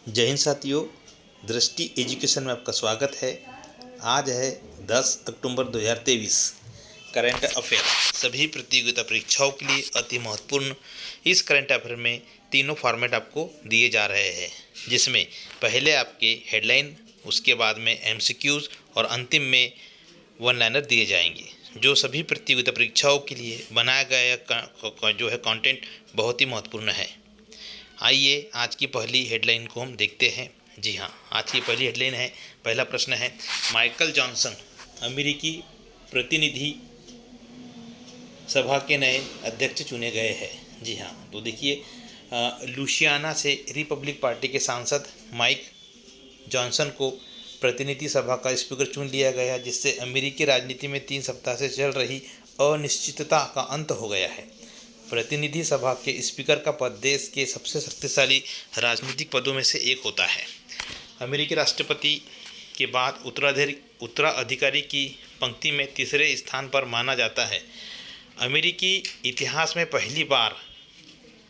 जय हिंद साथियों, दृष्टि एजुकेशन में आपका स्वागत है। आज है 10 अक्टूबर 2023। करंट अफेयर सभी प्रतियोगिता परीक्षाओं के लिए अति महत्वपूर्ण। इस करंट अफेयर में तीनों फॉर्मेट आपको दिए जा रहे हैं, जिसमें पहले आपके हेडलाइन, उसके बाद में एमसीक्यूज और अंतिम में वन लाइनर दिए जाएंगे, जो सभी प्रतियोगिता परीक्षाओं के लिए बनाया गया जो है कंटेंट बहुत ही महत्वपूर्ण है। आइए आज की पहली हेडलाइन को हम देखते हैं। जी हाँ, आज की पहली हेडलाइन है, पहला प्रश्न है, माइकल जॉनसन अमेरिकी प्रतिनिधि सभा के नए अध्यक्ष चुने गए हैं। जी हाँ, तो देखिए, लुसियाना से रिपब्लिक पार्टी के सांसद माइक जॉनसन को प्रतिनिधि सभा का स्पीकर चुन लिया गया, जिससे अमेरिकी राजनीति में 3 सप्ताह से चल रही अनिश्चितता का अंत हो गया है। प्रतिनिधि सभा के स्पीकर का पद देश के सबसे शक्तिशाली राजनीतिक पदों में से एक होता है। अमेरिकी राष्ट्रपति के बाद उत्तराधिकारी की पंक्ति में तीसरे स्थान पर माना जाता है। अमेरिकी इतिहास में पहली बार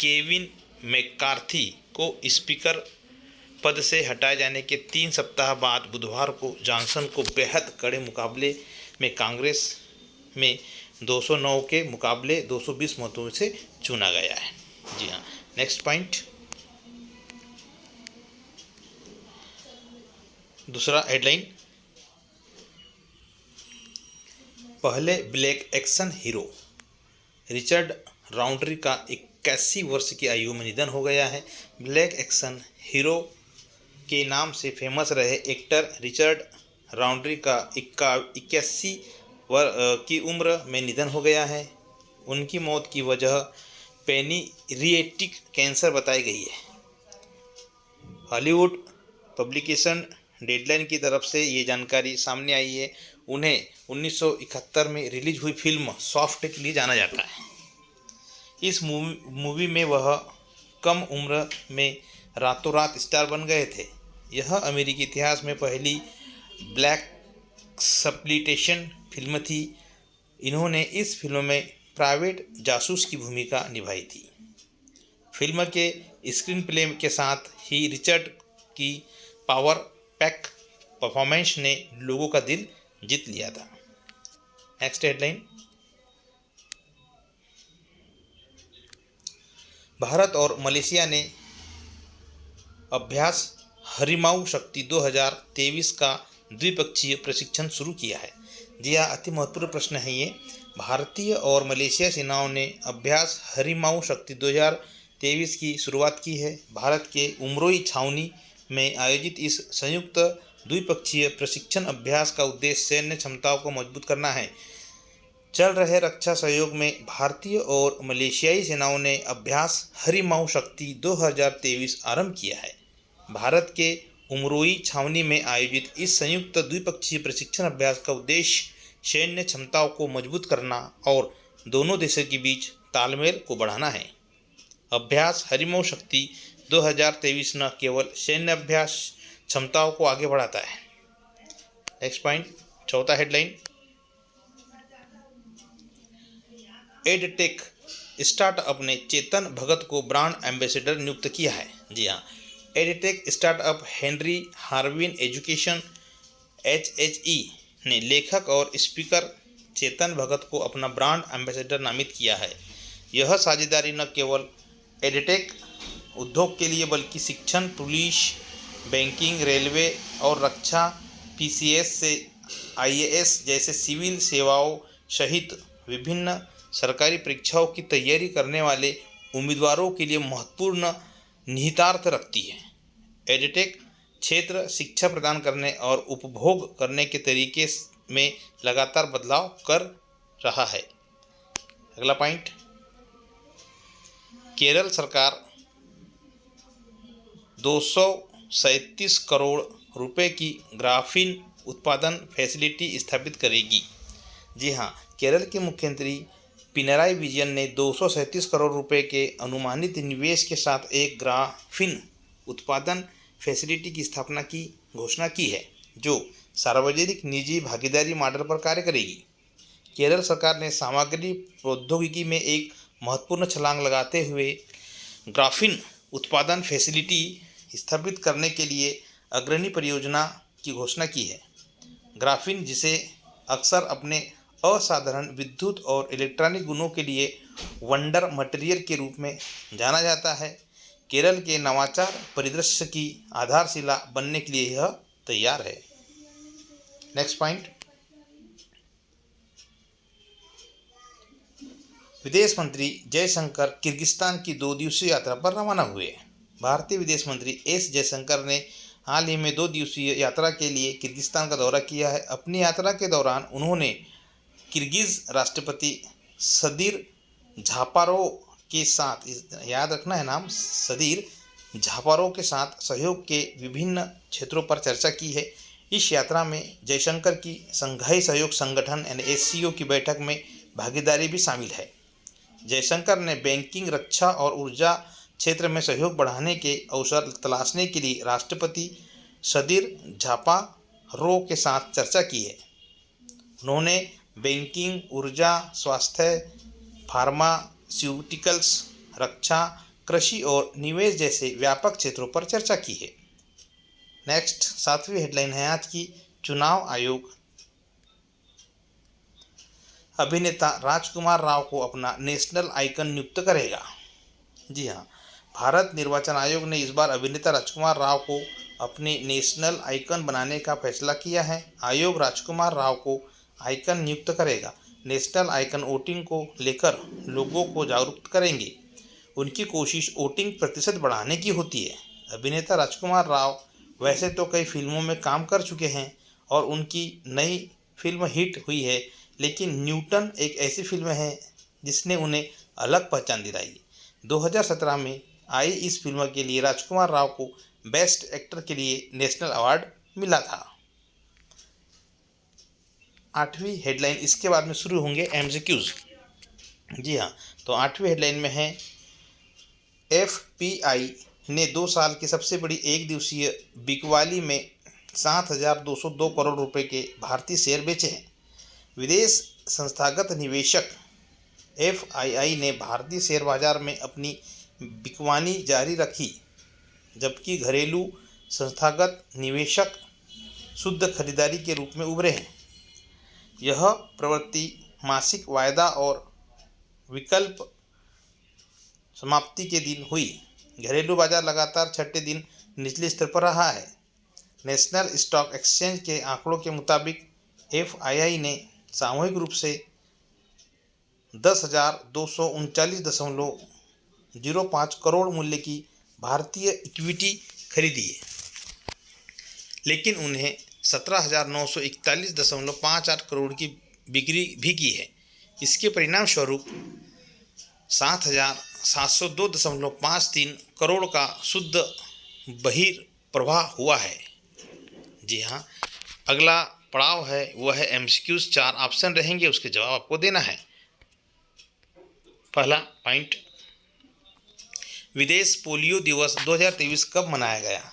केविन मैकार्थी को स्पीकर पद से हटाए जाने के 3 सप्ताह बाद बुधवार को जॉनसन को बेहद कड़े मुकाबले में कांग्रेस में 209 के मुकाबले 220 मतों से चुना गया है। जी हाँ, नेक्स्ट पॉइंट, दूसरा हेडलाइन, पहले ब्लैक एक्शन हीरो रिचर्ड राउंट्री का 81 वर्ष की आयु में निधन हो गया है। ब्लैक एक्शन हीरो के नाम से फेमस रहे एक्टर रिचर्ड राउंट्री का 81 की उम्र में निधन हो गया है। उनकी मौत की वजह पेनिरिएटिक कैंसर बताई गई है। हॉलीवुड पब्लिकेशन डेडलाइन की तरफ से ये जानकारी सामने आई है। उन्हें 1971 में रिलीज हुई फिल्म सॉफ्ट के लिए जाना जाता है। इस मूवी में वह कम उम्र में रातों रात स्टार बन गए थे। यह अमेरिकी इतिहास में पहली ब्लैक एक्सप्लॉइटेशन फिल्म थी। इन्होंने इस फिल्म में प्राइवेट जासूस की भूमिका निभाई थी। फिल्म के स्क्रीन प्ले के साथ ही रिचर्ड की पावर पैक परफॉर्मेंस ने लोगों का दिल जीत लिया था। नेक्स्ट हेडलाइन, भारत और मलेशिया ने अभ्यास हरिमाऊ शक्ति 2023 का द्विपक्षीय प्रशिक्षण शुरू किया है। जी हाँ, अति महत्वपूर्ण प्रश्न है ये। भारतीय और मलेशिया सेनाओं ने अभ्यास हरिमाऊ शक्ति 2023 की शुरुआत की है। भारत के उमरोई छावनी में आयोजित इस संयुक्त द्विपक्षीय प्रशिक्षण अभ्यास का उद्देश्य सैन्य क्षमताओं को मजबूत करना है। चल रहे रक्षा सहयोग में भारतीय और मलेशियाई सेनाओं ने अभ्यास हरिमाऊ शक्ति 2023 आरंभ किया है। भारत के उमरोई छावनी में आयोजित इस संयुक्त द्विपक्षीय प्रशिक्षण अभ्यास का उद्देश्य सैन्य क्षमताओं को मजबूत करना और दोनों देशों के बीच तालमेल को बढ़ाना है। अभ्यास हरिमाऊ शक्ति 2023 न केवल सैन्य अभ्यास क्षमताओं को आगे बढ़ाता है। नेक्स्ट पॉइंट, चौथा हेडलाइन, एडटेक स्टार्टअप ने चेतन भगत को ब्रांड एम्बेसडर नियुक्त किया है। जी हाँ, edtech startup Henry Harvin education HHE ने लेखक और स्पीकर चेतन भगत को अपना ब्रांड एम्बेसडर नामित किया है। यह साझेदारी न केवल एडटेक उद्योग के लिए बल्कि शिक्षण, पुलिस, बैंकिंग, रेलवे और रक्षा, PCS से IAS जैसे सिविल सेवाओं सहित विभिन्न सरकारी परीक्षाओं की तैयारी करने वाले उम्मीदवारों के लिए महत्वपूर्ण निहितार्थ रखती है। एडटेक क्षेत्र शिक्षा प्रदान करने और उपभोग करने के तरीके में लगातार बदलाव कर रहा है। अगला पॉइंट, केरल सरकार 237 करोड़ रुपए की ग्राफीन उत्पादन फैसिलिटी स्थापित करेगी। जी हाँ, केरल के मुख्यमंत्री पिनराई विजयन ने 237 करोड़ रुपए के अनुमानित निवेश के साथ एक ग्राफीन उत्पादन फैसिलिटी की स्थापना की घोषणा की है, जो सार्वजनिक निजी भागीदारी मॉडल पर कार्य करेगी। केरल सरकार ने सामग्री प्रौद्योगिकी में एक महत्वपूर्ण छलांग लगाते हुए ग्राफीन उत्पादन फैसिलिटी स्थापित करने के लिए अग्रणी परियोजना की घोषणा की है। ग्राफीन, जिसे अक्सर अपने असाधारण विद्युत और इलेक्ट्रॉनिक गुणों के लिए वंडर मटेरियल के रूप में जाना जाता है, केरल के नवाचार परिदृश्य की आधारशिला बनने के लिए यह तैयार है। नेक्स्ट पॉइंट, विदेश मंत्री जयशंकर किर्गिस्तान की 2 दिवसीय यात्रा पर रवाना हुए। भारतीय विदेश मंत्री एस जयशंकर ने हाल ही में 2 दिवसीय यात्रा के लिए किर्गिस्तान का दौरा किया है। अपनी यात्रा के दौरान उन्होंने किर्गिज राष्ट्रपति सदीर झापारोव के साथ, याद रखना है नाम, सदीर झापारोव के साथ सहयोग के विभिन्न क्षेत्रों पर चर्चा की है। इस यात्रा में जयशंकर की संघाई सहयोग संगठन SCO की बैठक में भागीदारी भी शामिल है। जयशंकर ने बैंकिंग, रक्षा और ऊर्जा क्षेत्र में सहयोग बढ़ाने के अवसर तलाशने के लिए राष्ट्रपति सदीर झापारोव के साथ चर्चा की है। उन्होंने बैंकिंग, ऊर्जा, स्वास्थ्य, फार्मास्यूटिकल्स, रक्षा, कृषि और निवेश जैसे व्यापक क्षेत्रों पर चर्चा की है। नेक्स्ट 7वीं हेडलाइन है आज की, चुनाव आयोग अभिनेता राजकुमार राव को अपना नेशनल आइकन नियुक्त करेगा। जी हाँ, भारत निर्वाचन आयोग ने इस बार अभिनेता राजकुमार राव को अपने नेशनल आइकन बनाने का फैसला किया है। आयोग राजकुमार राव को आइकन नियुक्त करेगा। नेशनल आइकन वोटिंग को लेकर लोगों को जागरूक करेंगे। उनकी कोशिश वोटिंग प्रतिशत बढ़ाने की होती है। अभिनेता राजकुमार राव वैसे तो कई फिल्मों में काम कर चुके हैं और उनकी नई फिल्म हिट हुई है, लेकिन न्यूटन एक ऐसी फिल्म है जिसने उन्हें अलग पहचान दिलाई। 2017 में आई इस फिल्म के लिए राजकुमार राव को बेस्ट एक्टर के लिए नेशनल अवार्ड मिला था। 8वीं हेडलाइन, इसके बाद में शुरू होंगे MCQs। जी हाँ, तो 8वीं हेडलाइन में है, FPI ने 2 साल की सबसे बड़ी एक दिवसीय बिकवाली में 7,202 करोड़ रुपए के भारतीय शेयर बेचे हैं। विदेश संस्थागत निवेशक FII ने भारतीय शेयर बाजार में अपनी बिकवानी जारी रखी, जबकि घरेलू संस्थागत निवेशक शुद्ध खरीदारी के रूप में उभरे हैं। यह प्रवृत्ति मासिक वायदा और विकल्प समाप्ति के दिन हुई। घरेलू बाजार लगातार 6ठे दिन निचले स्तर पर रहा है। नेशनल स्टॉक एक्सचेंज के आंकड़ों के मुताबिक FII ने सामूहिक रूप से 10,239.05 करोड़ मूल्य की भारतीय इक्विटी खरीदी है, लेकिन उन्हें 17,941.58 करोड़ की बिक्री भी की है। इसके परिणाम स्वरूप 7,702.53 करोड़ का शुद्ध बहिर्प्रवाह हुआ है। जी हाँ, अगला पड़ाव है वह है MCQs। 4 ऑप्शन रहेंगे, उसके जवाब आपको देना है। पहला पॉइंट, विदेश पोलियो दिवस 2023 कब मनाया गया?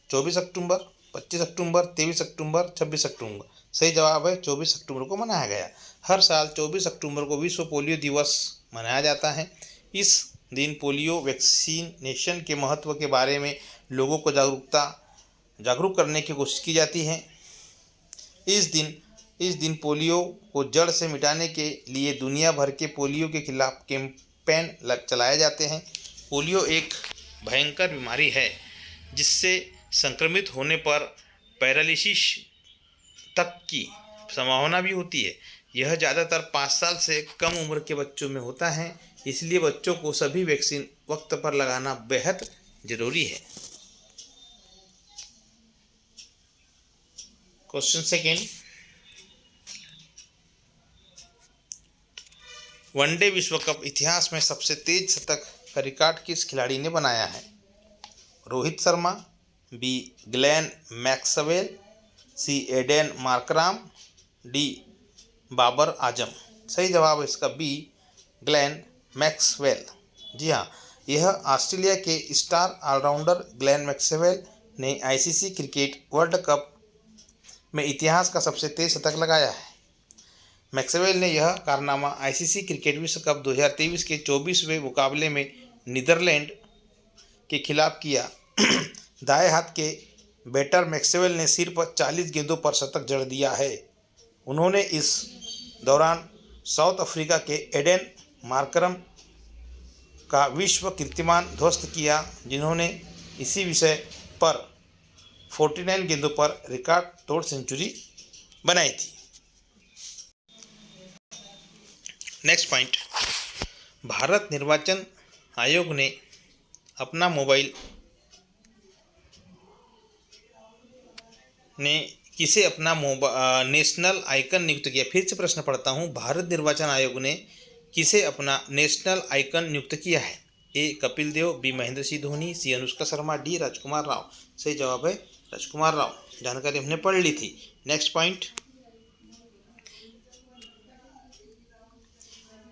24 अक्टूबर, 25 अक्टूबर, 23 अक्टूबर, 26 अक्टूबर। सही जवाब है 24 अक्टूबर को मनाया गया। हर साल 24 अक्टूबर को विश्व पोलियो दिवस मनाया जाता है। इस दिन पोलियो वैक्सीनेशन के महत्व के बारे में लोगों को जागरूक करने की कोशिश की जाती है। इस दिन पोलियो को जड़ से मिटाने के लिए दुनिया भर के पोलियो के खिलाफ कैंपेन चलाए जाते हैं। पोलियो एक भयंकर बीमारी है जिससे संक्रमित होने पर पैरालिसिस तक की संभावना भी होती है। यह ज़्यादातर 5 साल से कम उम्र के बच्चों में होता है, इसलिए बच्चों को सभी वैक्सीन वक्त पर लगाना बेहद जरूरी है। क्वेश्चन सेकेंड, वनडे विश्व कप इतिहास में सबसे तेज शतक का रिकॉर्ड किस खिलाड़ी ने बनाया है? Rohit Sharma, B Glenn Maxwell, C Aiden Markram, D Babar Azam. सही जवाब है इसका बी ग्लेन मैक्सवेल। जी हाँ, यह ऑस्ट्रेलिया के स्टार ऑलराउंडर ग्लेन मैक्सवेल ने ICC क्रिकेट वर्ल्ड कप में इतिहास का सबसे तेज शतक लगाया है। मैक्सवेल ने यह कारनामा ICC क्रिकेट विश्व कप 2023 के 24वें मुकाबले में नीदरलैंड के खिलाफ किया, दाएं हाथ के बैटर मैक्सवेल ने सिर्फ 40 गेंदों पर शतक जड़ दिया है। उन्होंने इस दौरान साउथ अफ्रीका के एडेन मार्करम का विश्व कीर्तिमान ध्वस्त किया, जिन्होंने इसी विषय पर 49 गेंदों पर रिकॉर्ड तोड़ सेंचुरी बनाई थी। नेक्स्ट पॉइंट, भारत निर्वाचन आयोग ने अपना किसे अपना नेशनल आइकन नियुक्त किया। फिर से प्रश्न पढ़ता हूँ, भारत निर्वाचन आयोग ने किसे अपना नेशनल आइकन नियुक्त किया है। ए कपिल देव, बी महेंद्र सिंह धोनी, सी अनुष्का शर्मा, डी राजकुमार राव। सही जवाब है राजकुमार राव। जानकारी हमने पढ़ ली थी। नेक्स्ट पॉइंट,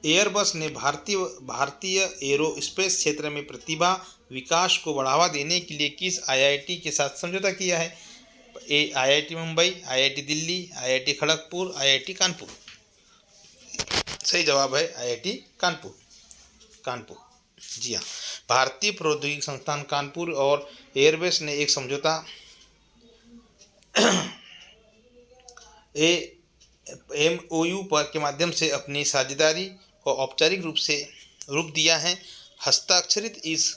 एयरबस ने भारतीय एरोस्पेस क्षेत्र में प्रतिभा विकास को बढ़ावा देने के लिए किस आईआईटी के साथ समझौता किया है। ए IIT Mumbai, IIT Delhi, IIT Kharagpur, IIT Kanpur. सही जवाब है आईआईटी कानपुर। जी हाँ, भारतीय प्रौद्योगिकी संस्थान कानपुर और एयरबस ने एक समझौता MOU के माध्यम से अपनी साझेदारी को औपचारिक रूप दिया है। हस्ताक्षरित इस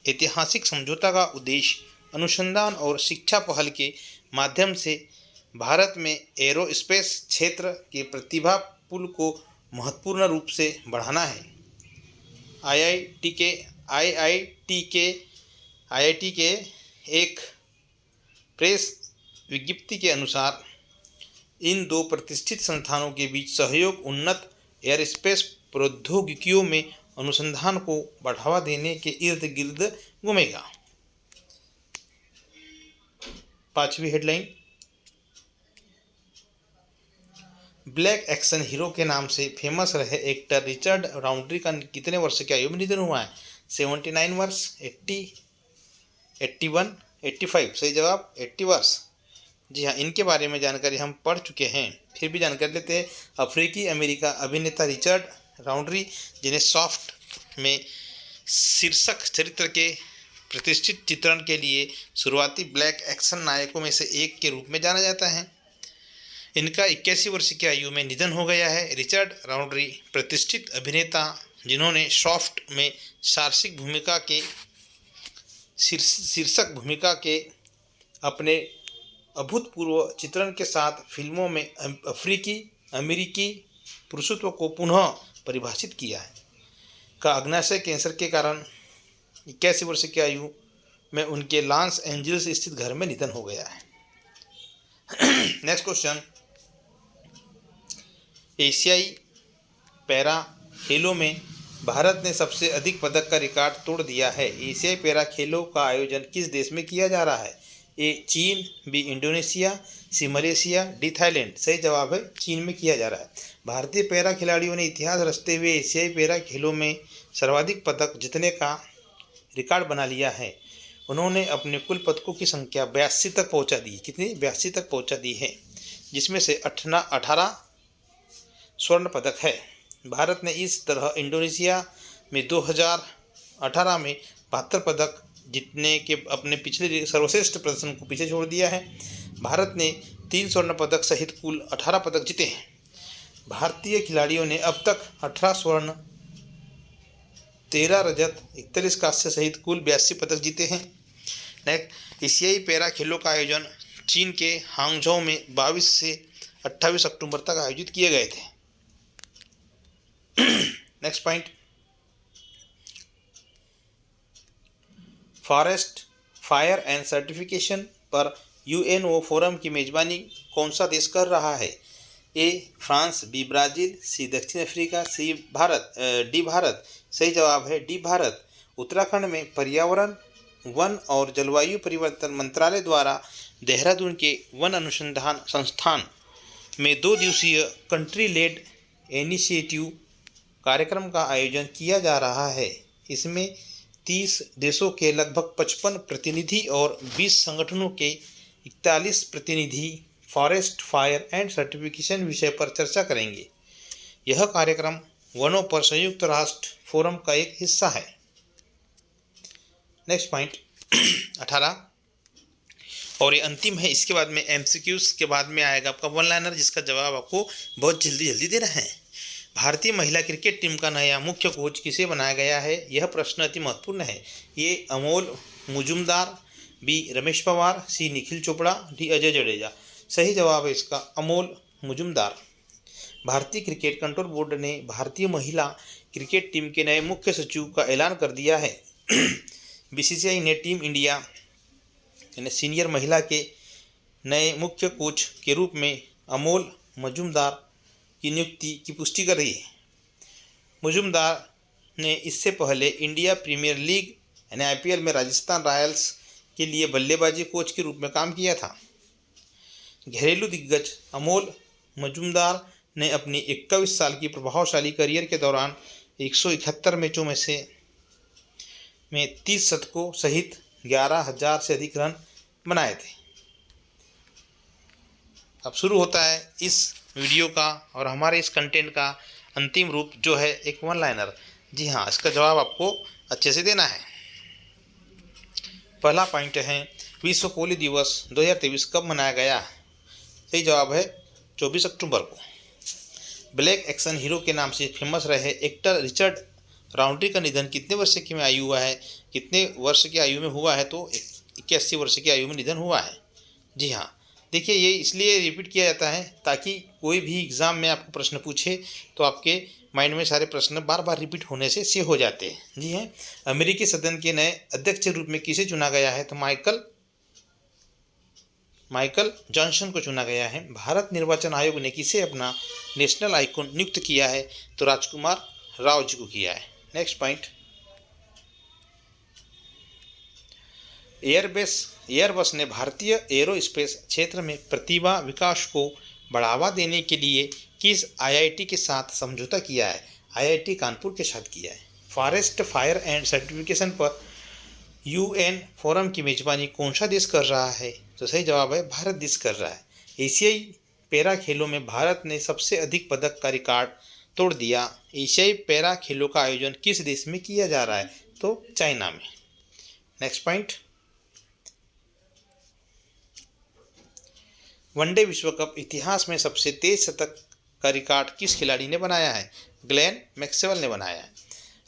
ऐतिहासिक समझौता का उद्देश्य अनुसंधान और शिक्षा पहल के माध्यम से भारत में एरोस्पेस क्षेत्र के प्रतिभा पूल को महत्वपूर्ण रूप से बढ़ाना है। आईआईटी के एक प्रेस विज्ञप्ति के अनुसार इन दो प्रतिष्ठित संस्थानों के बीच सहयोग उन्नत एयरस्पेस प्रौद्योगिकियों में अनुसंधान को बढ़ावा देने के इर्द गिर्द घूमेगा। पांचवी हेडलाइन, ब्लैक एक्शन हीरो के नाम से फेमस रहे एक्टर रिचर्ड राउंट्री का कितने वर्ष की आयु में निधन हुआ है। 79 वर्ष, 80, 81, 85। सही जवाब 80 वर्ष। जी हाँ, इनके बारे में जानकारी हम पढ़ चुके हैं, फिर भी जानकारी लेते हैं। अफ्रीकी अमेरिका अभिनेता रिचर्ड राउंट्री, जिन्हें सॉफ्ट में शीर्षक चरित्र के प्रतिष्ठित चित्रण के लिए शुरुआती ब्लैक एक्शन नायकों में से एक के रूप में जाना जाता है, इनका 81 वर्ष की आयु में निधन हो गया है। रिचर्ड राउंट्री प्रतिष्ठित अभिनेता जिन्होंने सॉफ्ट में शीर्षक भूमिका के अपने अभूतपूर्व चित्रण के साथ फिल्मों में अफ्रीकी अमेरिकी पुरुषत्व को पुनः परिभाषित किया है, का अग्नाशय कैंसर के कारण 81 वर्ष की आयु में उनके लॉस एंजल्स स्थित घर में निधन हो गया है। नेक्स्ट क्वेश्चन, एशियाई पैरा खेलों में भारत ने सबसे अधिक पदक का रिकॉर्ड तोड़ दिया है। एशियाई पैरा खेलों का आयोजन किस देश में किया जा रहा है। ए चीन, बी इंडोनेशिया, सी मलेशिया, डी थाईलैंड। सही जवाब है चीन में किया जा रहा है। भारतीय पैरा खिलाड़ियों ने इतिहास रचते हुए एशियाई पैरा खेलों में सर्वाधिक पदक जीतने का रिकॉर्ड बना लिया है। उन्होंने अपने कुल पदकों की संख्या 82 तक पहुंचा दी। कितनी? 82 तक पहुंचा दी है, जिसमें से 18 स्वर्ण पदक है। भारत ने इस तरह इंडोनेशिया में 2018 में 72 पदक जीतने के अपने पिछले सर्वश्रेष्ठ प्रदर्शन को पीछे छोड़ दिया है। भारत ने 3 स्वर्ण पदक सहित कुल 18 पदक जीते हैं। भारतीय खिलाड़ियों ने अब तक 18 स्वर्ण, 13 रजत, 41 कांस्य सहित कुल 82 पदक जीते हैं। नेक्स्ट, एशियाई पैरा खेलों का आयोजन चीन के हांगझोउ में 22 से 28 अक्टूबर तक आयोजित किए गए थे। Next point, forest fire and certification पर यूएनओ फोरम की मेजबानी कौन सा देश कर रहा है। ए फ्रांस, बी ब्राज़ील, सी दक्षिण अफ्रीका, डी भारत। सही जवाब है डी भारत। उत्तराखंड में पर्यावरण, वन और जलवायु परिवर्तन मंत्रालय द्वारा देहरादून के वन अनुसंधान संस्थान में 2 दिवसीय कंट्री लेड इनिशिएटिव कार्यक्रम का आयोजन किया जा रहा है। इसमें 30 देशों के लगभग 55 प्रतिनिधि और 20 संगठनों के 41 प्रतिनिधि फॉरेस्ट फायर एंड सर्टिफिकेशन विषय पर चर्चा करेंगे। यह कार्यक्रम वनों पर संयुक्त राष्ट्र फोरम का एक हिस्सा है। नेक्स्ट पॉइंट 18, और ये अंतिम है। इसके बाद में एमसीक्यूज के बाद में आएगा आपका वन लाइनर, जिसका जवाब आपको बहुत जल्दी जल्दी देना है। भारतीय महिला क्रिकेट टीम का नया मुख्य कोच किसे बनाया गया है? यह प्रश्न अति महत्वपूर्ण है। ये अमोल मुजुमदार, बी रमेश पवार, सी निखिल चोपड़ा, डी अजय जडेजा। सही जवाब है इसका अमोल मुजुमदार। भारतीय क्रिकेट कंट्रोल बोर्ड ने भारतीय महिला क्रिकेट टीम के नए मुख्य सचिव का ऐलान कर दिया है। बीसीसीआई ने टीम इंडिया यानी सीनियर महिला के नए मुख्य कोच के रूप में अमोल मुजुमदार की नियुक्ति की पुष्टि कर दी है। मुजुमदार ने इससे पहले इंडिया प्रीमियर लीग यानी आईपीएल में राजस्थान रॉयल्स के लिए बल्लेबाजी कोच के रूप में काम किया था। घरेलू दिग्गज अमोल मुजुमदार ने अपनी 21 साल की प्रभावशाली करियर के दौरान 171 मैचों में 30 शतकों सहित 11,000 से अधिक रन बनाए थे। अब शुरू होता है इस वीडियो का और हमारे इस कंटेंट का अंतिम रूप, जो है एक वन लाइनर। जी हाँ, इसका जवाब आपको अच्छे से देना है। पहला पॉइंट है, विश्व पोलियो दिवस 2023 कब मनाया गया? सही जवाब है 24 अक्टूबर को। ब्लैक एक्शन हीरो के नाम से फेमस रहे एक्टर रिचर्ड राउंट्री का निधन कितने वर्ष की आयु हुआ है? कितने वर्ष की आयु में हुआ है? तो 81 वर्ष की आयु में निधन हुआ है। जी हाँ, देखिए ये इसलिए रिपीट किया जाता है ताकि कोई भी एग्ज़ाम में आपको प्रश्न पूछे तो आपके माइंड में सारे प्रश्न बार बार रिपीट होने से सेव हो जाते हैं। जी हाँ, अमेरिकी सदन के नए अध्यक्ष के रूप में किसे चुना गया है? तो माइकल जॉनसन को चुना गया है। भारत निर्वाचन आयोग ने किसे अपना नेशनल आइकॉन नियुक्त किया है? तो राजकुमार राव जी को किया है। नेक्स्ट पॉइंट, एयरबस ने भारतीय एरोस्पेस क्षेत्र में प्रतिभा विकास को बढ़ावा देने के लिए किस आईआईटी के साथ समझौता किया है? आईआईटी कानपुर के साथ किया है। फॉरेस्ट फायर एंड सर्टिफिकेशन पर यूएन फोरम की मेजबानी कौन सा देश कर रहा है? तो सही जवाब है भारत देश कर रहा है। एशियाई पैरा खेलों में भारत ने सबसे अधिक पदक का रिकॉर्ड तोड़ दिया। एशियाई पैरा खेलों का आयोजन किस देश में किया जा रहा है? तो चाइना में। नेक्स्ट पॉइंट, वनडे विश्व कप इतिहास में सबसे तेज शतक का रिकॉर्ड किस खिलाड़ी ने बनाया है? ग्लेन मैक्सवेल ने बनाया है।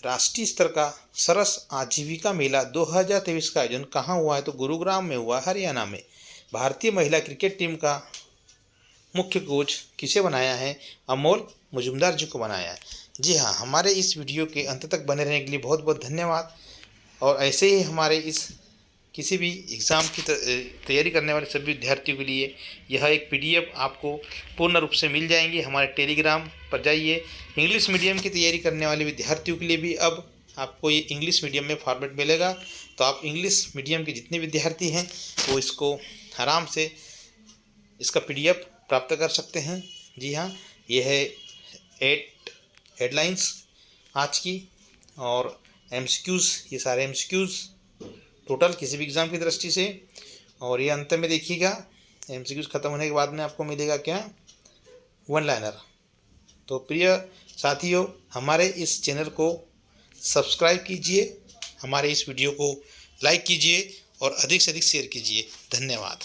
राष्ट्रीय स्तर का सरस आजीविका मेला 2023 का आयोजन कहाँ हुआ है? तो गुरुग्राम में हुआ, हरियाणा में। भारतीय महिला क्रिकेट टीम का मुख्य कोच किसे बनाया है? अमोल मुजुमदार जी को बनाया है। जी हाँ, हमारे इस वीडियो के अंत तक बने रहने के लिए बहुत बहुत धन्यवाद। और ऐसे ही हमारे इस किसी भी एग्ज़ाम की तैयारी करने वाले सभी विद्यार्थियों के लिए यह एक पीडीएफ आपको पूर्ण रूप से मिल जाएंगी। हमारे टेलीग्राम पर जाइए। इंग्लिश मीडियम की तैयारी करने वाले विद्यार्थियों के लिए भी अब आपको ये इंग्लिश मीडियम में फॉर्मेट मिलेगा, तो आप इंग्लिश मीडियम के जितने विद्यार्थी हैं वो इसको आराम से इसका पीडीएफ प्राप्त कर सकते हैं। जी हाँ, ये है 8 हेडलाइंस आज की और एमसीक्यूज़, ये सारे एमसीक्यूज़ टोटल किसी भी एग्ज़ाम की दृष्टि से। और ये अंत में देखिएगा, एमसीक्यूज़ ख़त्म होने के बाद में आपको मिलेगा क्या? One liner. तो प्रिय साथियों, हमारे इस चैनल को सब्सक्राइब कीजिए, हमारे इस वीडियो को लाइक कीजिए और अधिक से अधिक शेयर कीजिए। धन्यवाद।